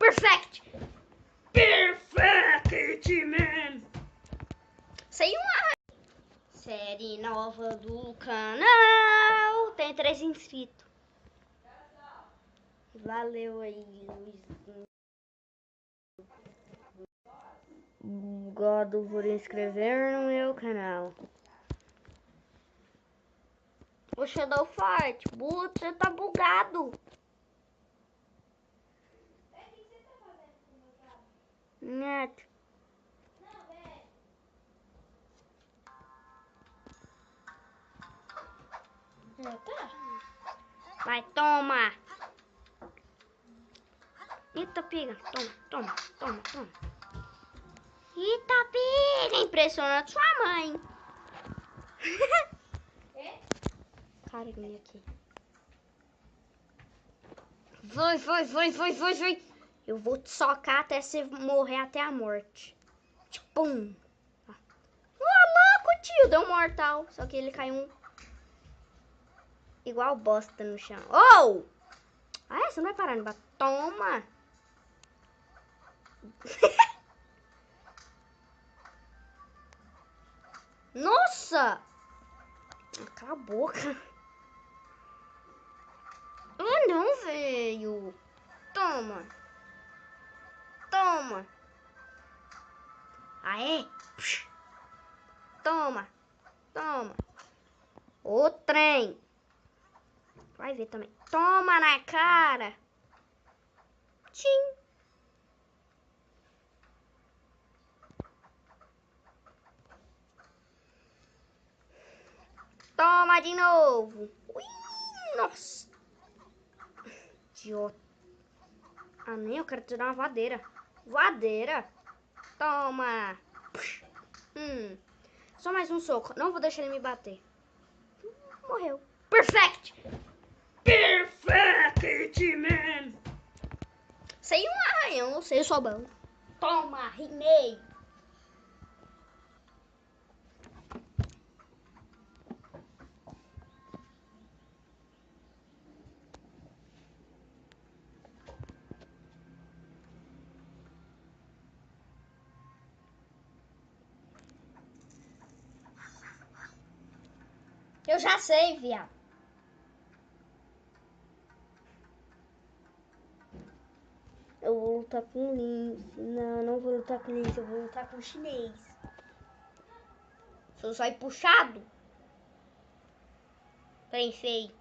Perfect! Perfect, man! Saiu uma série nova do canal. Tem 3 inscritos. Valeu aí, Luizinho. Gosto por inscrever no meu canal. O Shadow Fight, você tá bugado. Neto. Vai, toma. Eita, pega. Toma. Eita, pega. Impressionante sua mãe. Carinha aqui. Vai. Eu vou te socar até você morrer até a morte. Pum. Ô, louco, tio. Deu um mortal. Só que ele caiu igual bosta no chão. Oh! Ah, você não vai parar de bater. Toma. Nossa. Cala a boca. Ah, não, velho. Toma. Aê. Toma. O trem. Vai ver também. Toma na cara. Tchim. Toma de novo. Ui, nossa. Idiota. Ah, nem eu quero te dar uma vadeira. Toma. Só mais um soco. Não vou deixar ele me bater. Morreu. Perfect, man. Saiu um arranhão, não sei, eu sou bom. Toma, rimei. Eu já sei, viado. Eu vou lutar com o Lince. Não vou lutar com o Lince, eu vou lutar com o chinês. Se eu sair puxado, trem feio.